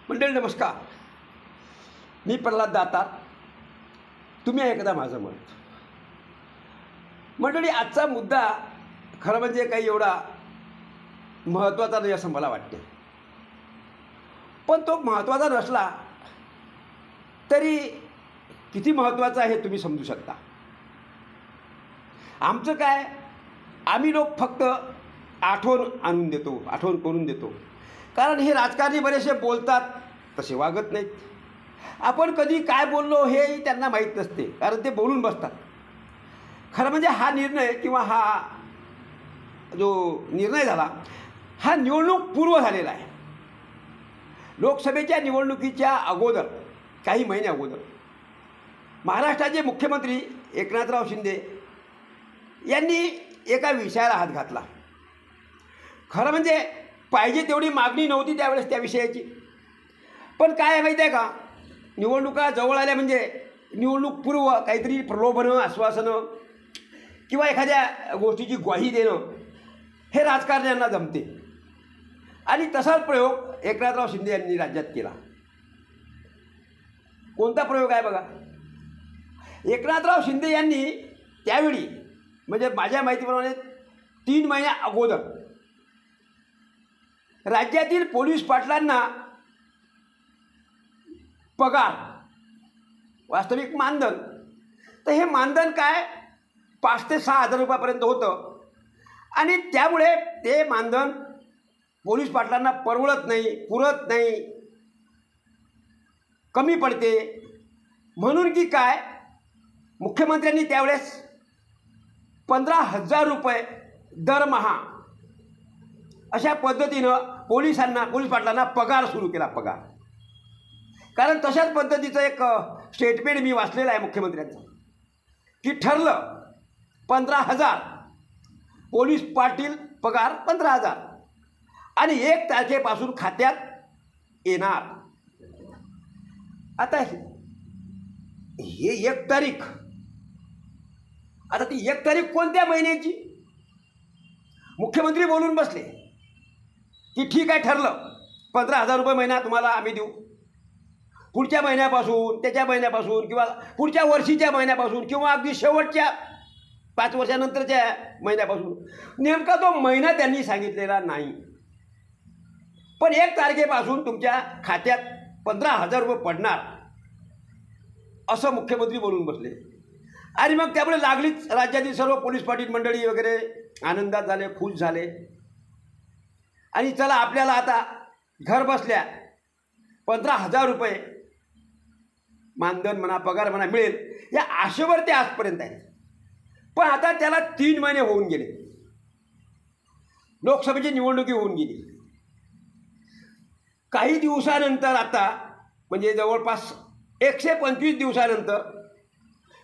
मंडळी नमस्कार. मी प्रल्हाद दातार. तुम्ही ऐकता माझं मत. मंडळी, आजचा मुद्दा खरं म्हणजे काही एवढा महत्त्वाचा नाही असं मला वाटते. पण तो महत्त्वाचा नसला तरी किती महत्त्वाचा आहे तुम्ही समजू शकता. आमचं काय, आम्ही लोक फक्त आठवण आणून देतो, आठवण करून देतो. कारण हे राजकारणी बरेचसे बोलतात तसे वागत नाहीत. आपण कधी काय बोललो हेही त्यांना माहीत नसते, कारण ते बोलून बसतात. खरं म्हणजे हा निर्णय किंवा हा जो निर्णय झाला हा निवडणूक पूर्व झालेला आहे. लोकसभेच्या निवडणुकीच्या अगोदर, काही महिने अगोदर, महाराष्ट्राचे मुख्यमंत्री एकनाथराव शिंदे यांनी एका विषयाला हात घातला. खरं म्हणजे पाहिजे तेवढी मागणी नव्हती त्यावेळेस त्या विषयाची. पण काय आहे माहिती आहे का, निवडणुका जवळ आल्या म्हणजे निवडणूक पूर्व काहीतरी प्रलोभनं, आश्वासनं किंवा एखाद्या गोष्टीची ग्वाही देणं हे राजकारण्यांना जमते. आणि तसाच प्रयोग एकनाथराव शिंदे यांनी राज्यात केला. कोणता प्रयोग आहे बघा. एकनाथराव शिंदे यांनी त्यावेळी, म्हणजे माझ्या माहितीप्रमाणे 3 महिन्या अगोदर, राज्यातील पोलीस पाटलांना पगार, वास्तविक मानधन, तर हे मानधन काय 5 ते 6 हजार रुपयापर्यंत होतं. आणि त्यामुळे ते मानधन पोलीस पाटलांना परवडत नाही, पुरत नाही, कमी पडते. म्हणून की काय, मुख्यमंत्र्यांनी त्यावेळेस 15,000 रुपये दरमहा अशा पद्धतीनं पोलीस पाटलांना पगार सुरू केला. पगार, कारण तशाच पद्धतीचं एक स्टेटमेंट मी वाचलेलं आहे मुख्यमंत्र्यांचं, की ठरलं 15,000 पोलीस पाटील पगार 15,000 आणि 1 तारखेपासून खात्यात येणार. आता हे 1 तारीख, आता ती 1 तारीख कोणत्या महिन्याची? मुख्यमंत्री बोलून बसले की ठीक आहे, ठरलं 15,000 रुपये महिना तुम्हाला आम्ही देऊ. पुढच्या महिन्यापासून, त्याच्या महिन्यापासून, किंवा पुढच्या वर्षीच्या महिन्यापासून, किंवा अगदी शेवटच्या 5 वर्षानंतरच्या महिन्यापासून. नेमका तो महिना त्यांनी सांगितलेला नाही. पण 1 तारखेपासून तुमच्या खात्यात 15,000 रुपये पडणार असं मुख्यमंत्री बोलून बसले. आणि मग त्यामुळे लागलीच राज्यातील सर्व पोलीस पाटील मंडळी वगैरे आनंदात झाले, खुश झाले. आणि चला, आपल्याला आता घर बसल्या 15,000 रुपये मानधन म्हणा, पगार म्हणा मिळेल, या आशेवर ते आजपर्यंत आहेत. पण आता त्याला 3 महिने होऊन गेले. लोकसभेची निवडणुकी होऊन गेली. काही दिवसानंतर, आता म्हणजे जवळपास 125 दिवसानंतर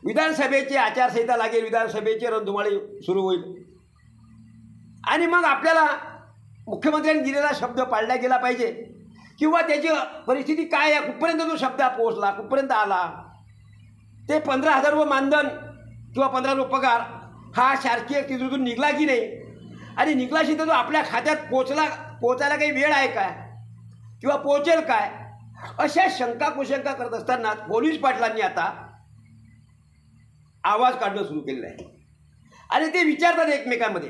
विधानसभेची आचारसंहिता लागेल, विधानसभेचे रणधुमाळी सुरू होईल. आणि मग आपल्याला मुख्यमंत्र्यांनी दिलेला शब्द पाळला गेला पाहिजे, किंवा त्याची परिस्थिती काय आहे, कुठपर्यंत तो शब्द पोहोचला, कुठपर्यंत आला. ते 15,000 रुपये मानधन किंवा 15,000 रुपये पगार हा शासकीय तिजोरीतून निघला की नाही, आणि निघलाशी तर तो आपल्या खात्यात पोचायला काही वेळ आहे काय, किंवा पोचेल काय, अशा शंका कुशंका करत असताना पोलीस पाटलांनी आता आवाज काढणं सुरू केलेलं आहे. आणि ते विचारतात एकमेकांमध्ये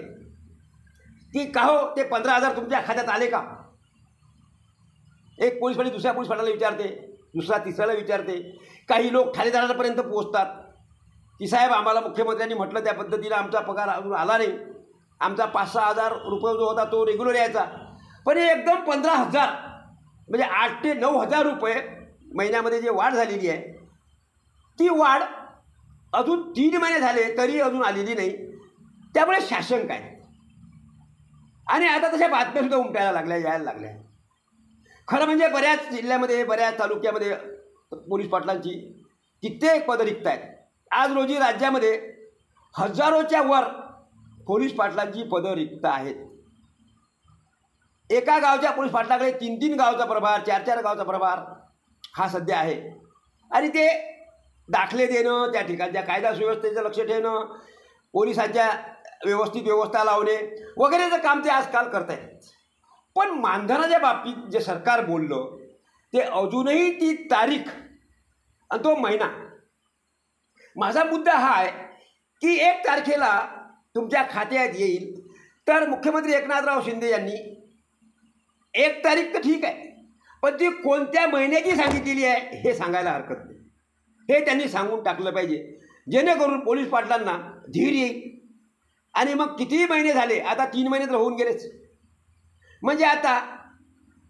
की का हो, ते 15,000 तुमच्या खात्यात आले का? एक पोलीस पाटील दुसऱ्या पोलीस पाटलाला विचारते, दुसरा तिसऱ्याला विचारते. काही लोक ठाणेदारापर्यंत पोहोचतात की साहेब, आम्हाला मुख्यमंत्र्यांनी म्हटलं त्या पद्धतीनं आमचा पगार अजून आला नाही. आमचा 5-6 हजार रुपये जो होता तो रेग्युलर यायचा. पण हे एकदम 15,000 म्हणजे 8 ते 9 हजार रुपये महिन्यामध्ये जे वाढ झालेली आहे, ती वाढ अजून 3 महिने झाले तरी अजून आलेली नाही. त्यामुळे शासन काय. आणि आता तशा बातम्यासुद्धा उमटायला लागल्या, यायला लागल्या. खरं म्हणजे बऱ्याच जिल्ह्यामध्ये, बऱ्याच तालुक्यामध्ये पोलीस पाटलांची कित्येक पदं रिक्त आहेत. आज रोजी राज्यामध्ये हजारोच्या वर पोलीस पाटलांची पदं रिक्त आहेत. एका गावच्या पोलीस पाटलाकडे 3-3 गावचा प्रभार, 4-4 गावचा प्रभार हा सध्या आहे. आणि ते दाखले देणं, त्या ठिकाणच्या कायदा सुव्यवस्थेचं लक्ष ठेवणं, पोलिसांच्या व्यवस्थित व्यवस्था लावणे वगैरेचं काम ते आजकाल करत आहेत. पण मानधनाच्या बाबतीत जे सरकार बोललं ते अजूनही ती तारीख आणि तो महिना. माझा मुद्दा हा आहे की 1 तारखेला तुमच्या खात्यात येईल. तर मुख्यमंत्री एकनाथराव शिंदे यांनी 1 तारीख तर ठीक आहे, पण ती कोणत्या महिन्याची सांगितलेली आहे हे सांगायला हरकत नाही. हे त्यांनी सांगून टाकलं पाहिजे, जेणेकरून पोलीस पाटलांना धीर येईल. आणि मग कितीही महिने झाले, आता 3 महिने तर होऊन गेलेच, म्हणजे आता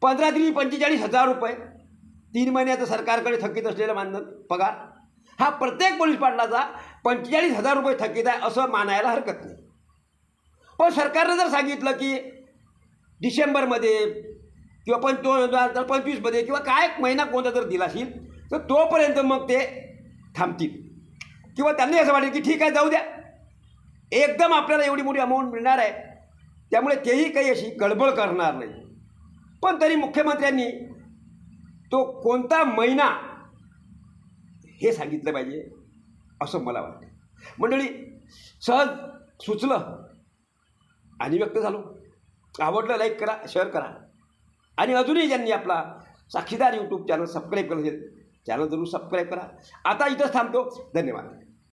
15-45,000 रुपये 3 महिन्याचं सरकारकडे थकीत असलेलं मानधन पगार हा प्रत्येक पोलीस पाटलाचा 45,000 रुपये थकीत आहे असं मानायला हरकत नाही. पण सरकारनं जर सांगितलं की डिसेंबरमध्ये किंवा 2025मध्ये किंवा काय महिना कोणता जर दिला असेल तर तोपर्यंत मग ते थांबतील. किंवा त्यांनी असं वाटेल की ठीक आहे जाऊ द्या, एकदम आपल्याला एवढी मोठी अमाऊंट मिळणार आहे, त्यामुळे तेही काही अशी गडबड करणार नाही. पण तरी मुख्यमंत्र्यांनी तो कोणता महिना हे सांगितलं पाहिजे असं मला वाटतं. मंडळी, सहज सुचलं आणि व्यक्त झालो. आवडलं लाईक करा, शेअर करा. आणि अजूनही ज्यांनी आपला साक्षीदार यूट्यूब चॅनल सबस्क्राईब केलं असेल, चॅनल जरूर सबस्क्राईब करा. आता इथंच थांबतो. धन्यवाद.